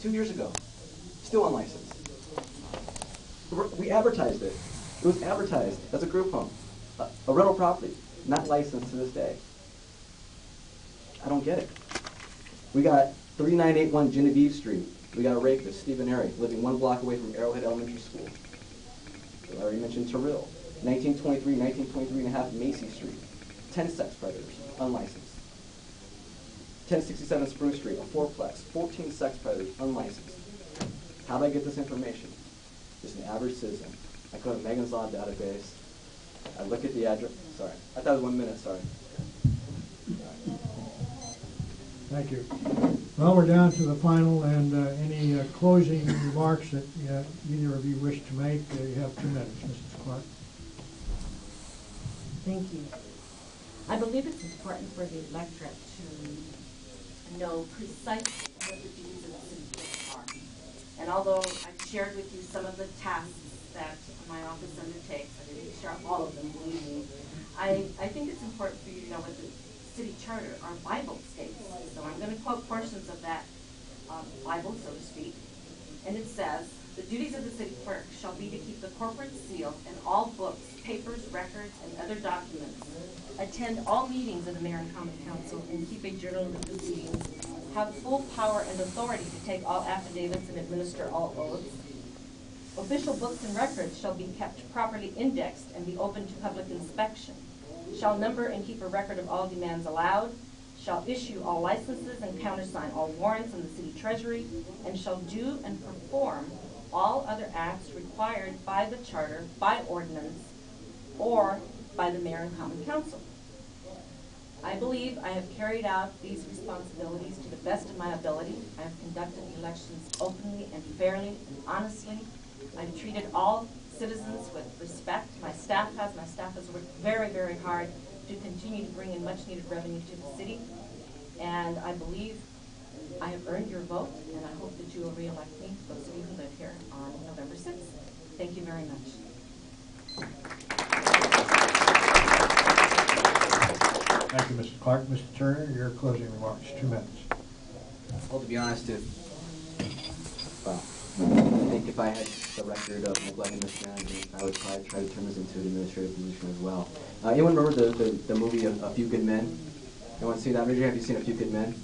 2 years ago. Still unlicensed. We advertised it. It was advertised as a group home, a rental property, not licensed to this day. I don't get it. We got 3981 Genevieve Street. We got a rapist, Stephen Airy, living 1 block away from Arrowhead Elementary School. I already mentioned Terrell. 1923 and a half Macy Street. 10 sex predators, unlicensed. 1067 Spruce Street, a 4-plex, 14 sex predators, unlicensed. How do I get this information? Just an average citizen. I go to Megan's Law database. I look at the address. Sorry, I thought it was 1 minute. Sorry. Thank you. Well, we're down to the final, and any closing remarks that either of you wish to make, you have 2 minutes, Mrs. Clark. Thank you. I believe it's important for the electorate to know precisely what the duties of the city clerk are. And although I've shared with you some of the tasks that my office undertakes, I didn't share all of them, believe me, I think it's important for you to know what the city charter, our Bible, states. So I'm going to quote portions of that Bible, so to speak. And it says, "The duties of the city clerk shall be to keep the corporate seal and all books, papers, records, and other documents, attend all meetings of the Mayor and Common Council, and keep a journal of the proceedings, have full power and authority to take all affidavits and administer all oaths. Official books and records shall be kept properly indexed and be open to public inspection, shall number and keep a record of all demands allowed, shall issue all licenses and countersign all warrants in the city treasury, and shall do and perform all other acts required by the charter, by ordinance, or by the Mayor and Common Council." I believe I have carried out these responsibilities to the best of my ability. I have conducted elections openly and fairly and honestly. I've treated all citizens with respect. My staff has worked very, very hard to continue to bring in much needed revenue to the city. And I believe I have earned your vote, and I hope that you will re-elect me, those of you who live here, on November 6th. Thank you very much. Thank you, Mrs. Clark. Mr. Turner, your closing remarks, 2 minutes. Well, to be honest, I think if I had the record of neglect and mismanagement, I would probably try to turn this into an administrative position as well. Anyone remember the movie A Few Good Men? Anyone see that? Have you seen A Few Good Men?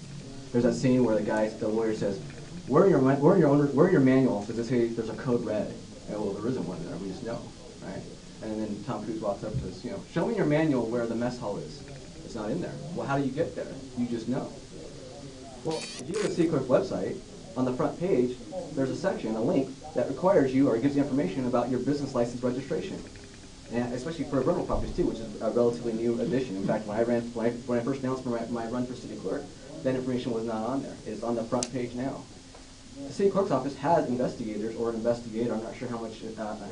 There's that scene where the lawyer says, "Where are your manuals? Does it say there's a code red?" And, well, there isn't one there. We just know, right? And then Tom Cruise walks up and says, "Show me your manual where the mess hall is." It's not in there. Well, how do you get there? You just know. Well, if you go to the city clerk's website, on the front page, there's a section, a link, that requires you or gives you information about your business license registration. And especially for rental properties too, which is a relatively new addition. In fact, when I first announced my run for city clerk, that information was not on there. It's on the front page now. The city clerk's office has investigators or an investigator. I'm not sure how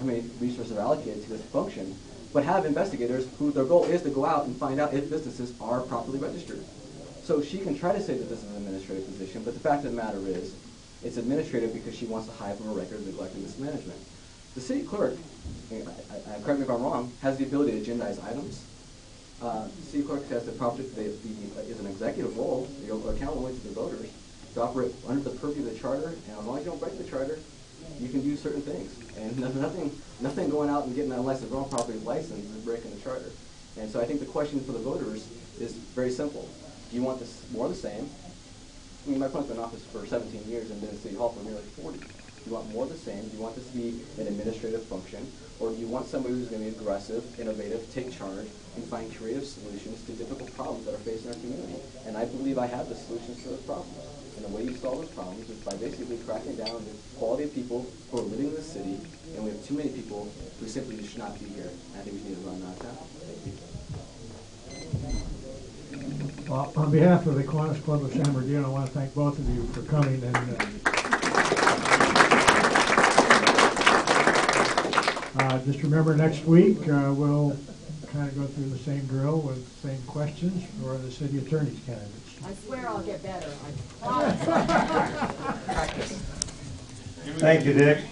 many resources are allocated to this function, but have investigators who their goal is to go out and find out if businesses are properly registered. So she can try to say that this is an administrative position, but the fact of the matter is, it's administrative because she wants to hide from a record of neglect and mismanagement. The city clerk, correct me if I'm wrong, has the ability to agendize items. The city clerk has the is an executive role, accountable to the voters, to operate under the purview of the charter, and as long as you don't break the charter, you can do certain things. And nothing going out and getting that license, rental property license is breaking the charter. And so I think the question for the voters is very simple. Do you want this more of the same? I mean, my opponent's been in office for 17 years and been in City Hall for nearly 40. Do you want more of the same? Do you want this to be an administrative function? Or do you want somebody who's going to be aggressive, innovative, take charge, and find creative solutions to difficult problems that are facing our community? And I believe I have the solutions to those problems. And the way you solve those problems is by basically cracking down the quality of people who are living in the city, and we have too many people who simply should not be here. And I think we need to run that down. Thank you. Well, on behalf of the Kiwanis Club of San Bernardino, I want to thank both of you for coming. And just remember, next week we'll kind of go through the same drill with the same questions for the city attorney's candidates. I swear I'll get better. Thank you, Dick.